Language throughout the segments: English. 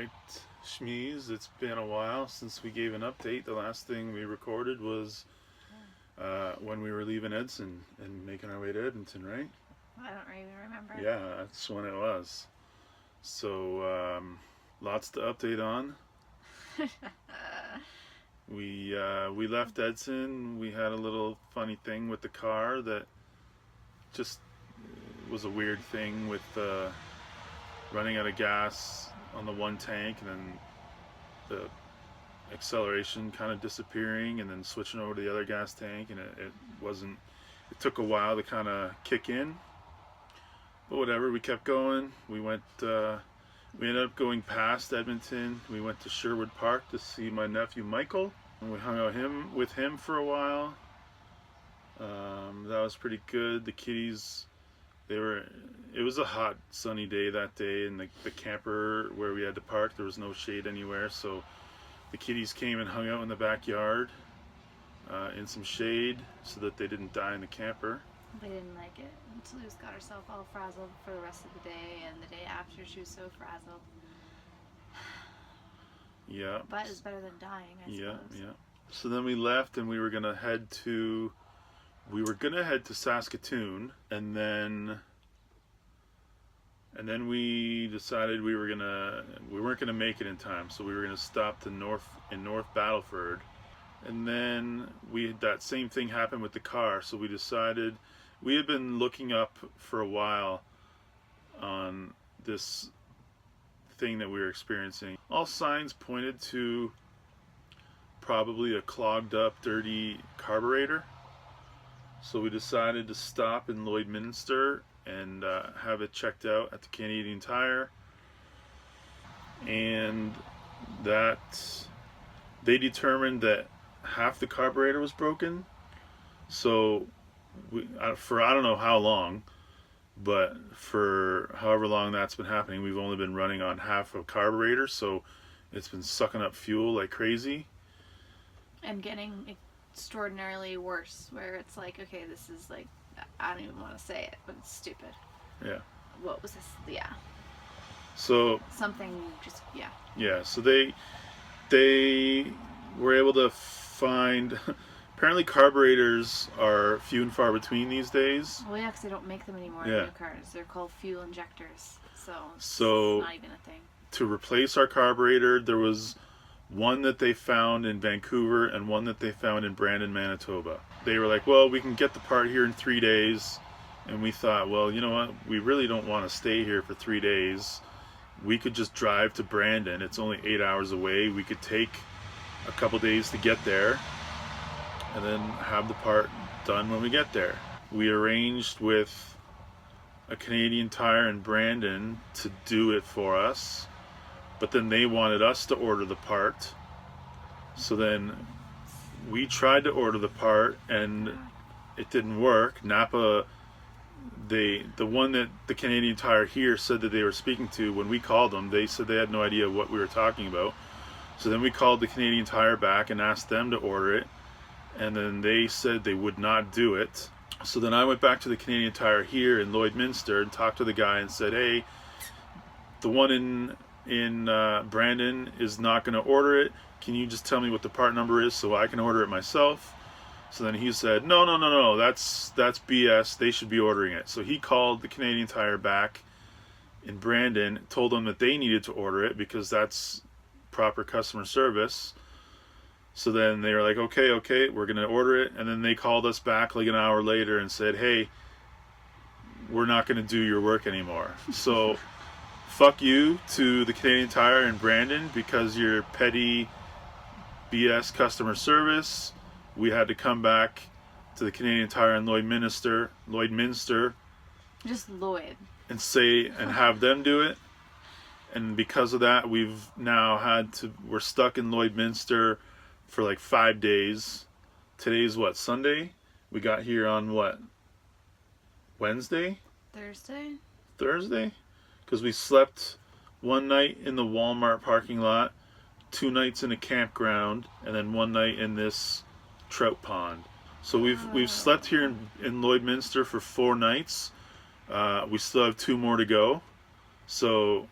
Alright, Shmeez, it's been a while since we gave an update. The last thing we recorded was when we were leaving Edson and making our way to Edmonton, right? I don't even remember. Yeah, that's when it was. So, lots to update on. We left Edson. We had a little funny thing with the car that just was a weird thing with running out of gas on the one tank and then the acceleration kind of disappearing and then switching over to the other gas tank, and it took a while to kind of kick in, but whatever, we kept going. We ended up going past Edmonton. We went to Sherwood Park to see my nephew Michael, and we hung out with him for a while. That was pretty good. The kitties, it was a hot sunny day that day, and the camper where we had to park, there was no shade anywhere, so the kitties came and hung out in the backyard in some shade so that they didn't die in the camper. They didn't like it. And Toulouse got herself all frazzled for the rest of the day, and the day after she was so frazzled. Yeah. But it's better than dying, I suppose. Yeah. So then we left, and we were gonna head to Saskatoon, and then we decided we weren't gonna make it in time, so we were gonna stop in North Battleford, and then that same thing happened with the car. So we decided, we had been looking up for a while on this thing that we were experiencing. All signs pointed to probably a clogged up, dirty carburetor. So we decided to stop in Lloydminster and have it checked out at the Canadian Tire, and that they determined that half the carburetor was broken. So for I don't know how long, but for however long that's been happening, we've only been running on half a carburetor, so it's been sucking up fuel like crazy and getting extraordinarily worse, where it's like, okay, this is like, I don't even want to say it, but it's stupid. Yeah. What was this? Yeah. So something just, yeah. Yeah, so they were able to find apparently carburetors are few and far between these days. Well, yeah, because they don't make them anymore in new cars. They're called fuel injectors, so it's not even a thing. To replace our carburetor, there was one that they found in Vancouver and one that they found in Brandon, Manitoba. They were like, well, we can get the part here in 3 days. And we thought, well, you know what? We really don't want to stay here for 3 days. We could just drive to Brandon. It's only 8 hours away. We could take a couple days to get there and then have the part done when we get there. We arranged with a Canadian Tire in Brandon to do it for us, but then they wanted us to order the part. So then we tried to order the part and it didn't work. Napa, the one that the Canadian Tire here said that they were speaking to, when we called them, they said they had no idea what we were talking about. So then we called the Canadian Tire back and asked them to order it, and then they said they would not do it. So then I went back to the Canadian Tire here in Lloydminster and talked to the guy and said, hey, the one in Brandon is not going to order it. Can you just tell me what the part number is so I can order it myself? So then he said, no, that's BS. They should be ordering it. So he called the Canadian Tire back in Brandon, told them that they needed to order it because that's proper customer service. So then they were like, okay, we're going to order it. And then they called us back like an hour later and said, hey, we're not going to do your work anymore. So fuck you to the Canadian Tire in Brandon because you're petty BS customer service. We had to come back to the Canadian Tire in Lloydminster, just Lloyd, and have them do it. And because of that, we're stuck in Lloydminster for like 5 days. Today's what, Sunday? We got here on what, Wednesday? Thursday? Because we slept one night in the Walmart parking lot, 2 nights in a campground, and then 1 night in this trout pond. So we've slept here in Lloydminster for 4 nights. We still have 2 more to go. So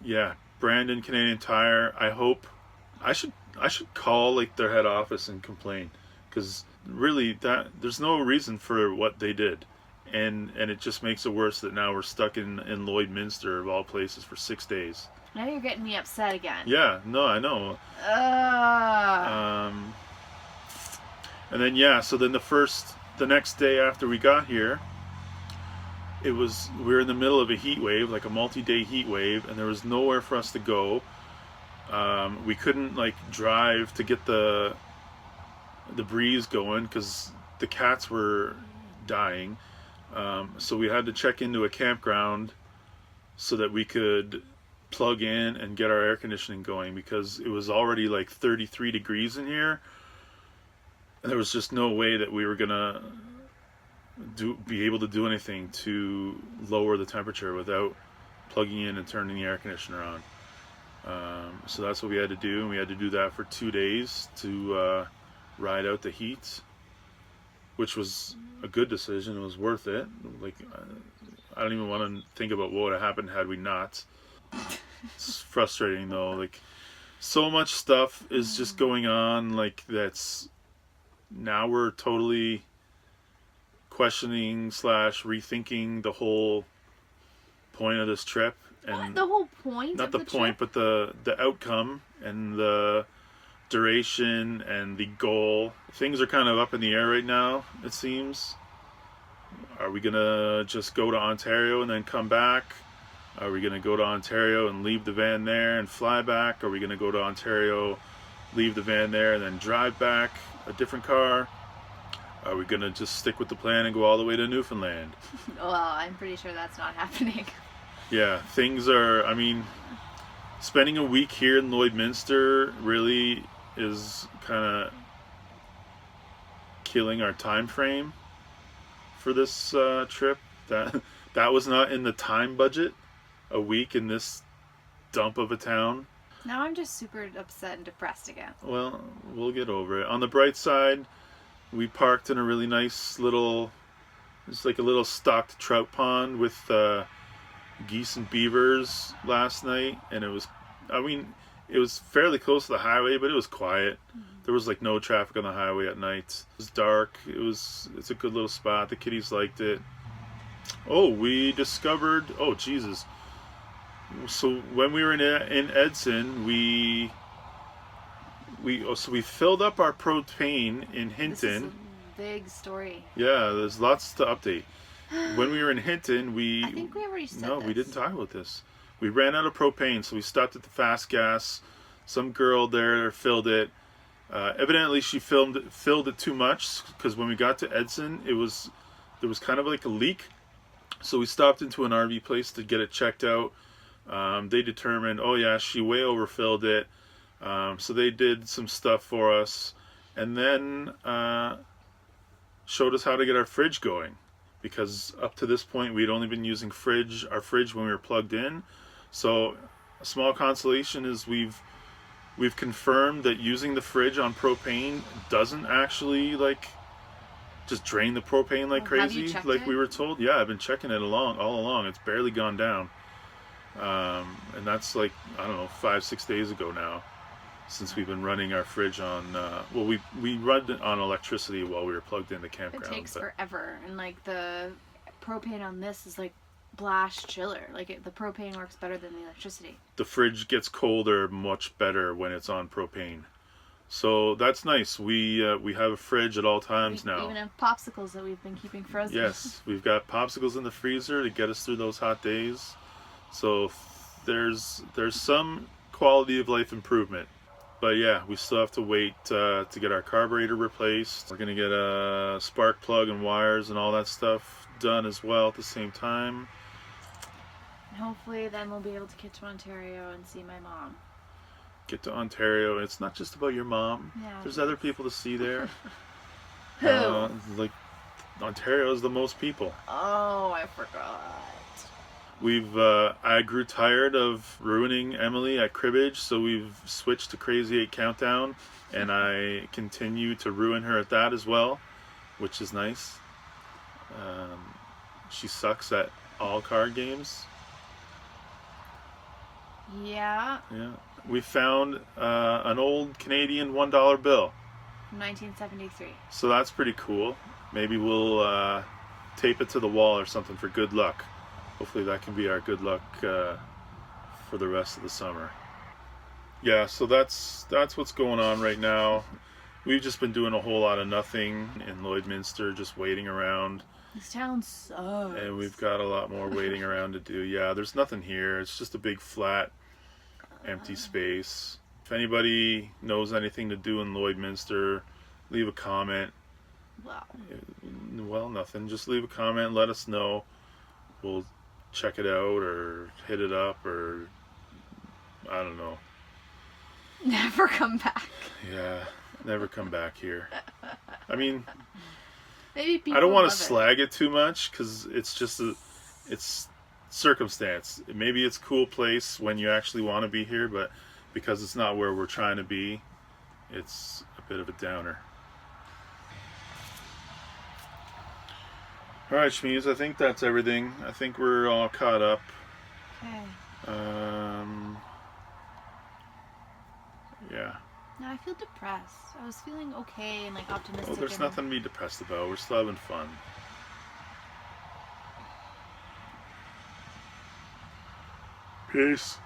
Yeah, Brandon Canadian Tire. I should I should call like their head office and complain, because really that there's no reason for what they did, and it just makes it worse that now we're stuck in Lloydminster of all places for 6 days. Now you're getting me upset again. Yeah, no, I know. Ugh. And then yeah, so then the next day after we got here, we were in the middle of a heat wave, like a multi-day heat wave, and there was nowhere for us to go. We couldn't like drive to get the breeze going because the cats were dying. So we had to check into a campground so that we could plug in and get our air conditioning going, because it was already like 33 degrees in here. And there was just no way that we were gonna be able to do anything to lower the temperature without plugging in and turning the air conditioner on. So that's what we had to do, and we had to do that for 2 days to ride out the heat, which was a good decision. It was worth it. Like, I don't even want to think about what would have happened had we not. It's frustrating though. Like, so much stuff is just going on. Like, that's now we're totally questioning / rethinking the whole point of this trip. And the whole point not of the the point, trip? but the outcome and the duration and the goal. Things are kind of up in the air right now, it seems. Are we gonna just go to Ontario and then come back? Are we gonna go to Ontario and leave the van there and fly back? Are we gonna go to Ontario, leave the van there and then drive back a different car? Are we gonna just stick with the plan and go all the way to Newfoundland? Well, I'm pretty sure that's not happening. Yeah, things are, I mean, spending a week here in Lloydminster really is kind of killing our time frame for this trip. That was not in the time budget, a week in this dump of a town. Now I'm just super upset and depressed again. Well, we'll get over it. On the bright side, we parked in a really nice little, it's like a little stocked trout pond with geese and beavers last night, and it was, I mean, it was fairly close to the highway, but it was quiet. There was like no traffic on the highway at night. It was dark. It's a good little spot. The kiddies liked it. Oh, we discovered, oh Jesus. So when we were in Edson, we filled up our propane in Hinton. This is a big story. Yeah, there's lots to update. When we were in Hinton, I think we already said no, this. we didn't talk about this. We ran out of propane, so we stopped at the Fast Gas. Some girl there filled it. Evidently, she filled it too much, because when we got to Edson, there was kind of like a leak. So we stopped into an RV place to get it checked out. They determined, oh yeah, she way overfilled it. So they did some stuff for us, and then showed us how to get our fridge going, because up to this point we'd only been using our fridge when we were plugged in. So a small consolation is we've confirmed that using the fridge on propane doesn't actually like just drain the propane like Have you crazy checked like it? we were told. Yeah, I've been checking it all along. It's barely gone down. And that's like, I don't know, 5-6 days ago now, since we've been running our fridge on, we run it on electricity while we were plugged in the It campground. takes but forever, and like the propane on this is like blast chiller. Like the propane works better than the electricity. the fridge gets colder much better when it's on propane. So that's nice. We have a fridge at all times We now. even have popsicles that we've been keeping frozen. Yes, we've got popsicles in the freezer to get us through those hot days. So there's some quality of life improvement. But yeah, we still have to wait to get our carburetor replaced. We're going to get a spark plug and wires and all that stuff done as well at the same time. And hopefully then we'll be able to get to Ontario and see my mom. Get to Ontario. It's not just about your mom. Yeah. There's other people to see there. Who? Like, Ontario is the most people. Oh, I forgot. I grew tired of ruining Emily at cribbage, so we've switched to Crazy 8 Countdown, and I continue to ruin her at that as well, which is nice. She sucks at all card games. Yeah, Yeah. We found an old Canadian $1 bill. from 1973. So that's pretty cool. Maybe we'll tape it to the wall or something for good luck. Hopefully that can be our good luck for the rest of the summer. Yeah, so that's what's going on right now. We've just been doing a whole lot of nothing in Lloydminster, just waiting around. This town sucks. And we've got a lot more waiting around to do. Yeah, there's nothing here. It's just a big flat, empty space. If anybody knows anything to do in Lloydminster, leave a comment. Wow. Well, nothing. Just leave a comment. Let us know. We'll check it out or hit it up or I don't know. Never come back. Yeah, never come back here. I mean, Maybe people I don't want love to it. slag it too much because it's just it's circumstance. Maybe it's a cool place when you actually want to be here, but because it's not where we're trying to be, it's a bit of a downer. All right, Shmeez, I think that's everything. I think we're all caught up. Okay. Yeah. No, I feel depressed. I was feeling okay and like optimistic. Well, there's and nothing to be depressed about. We're still having fun. Peace.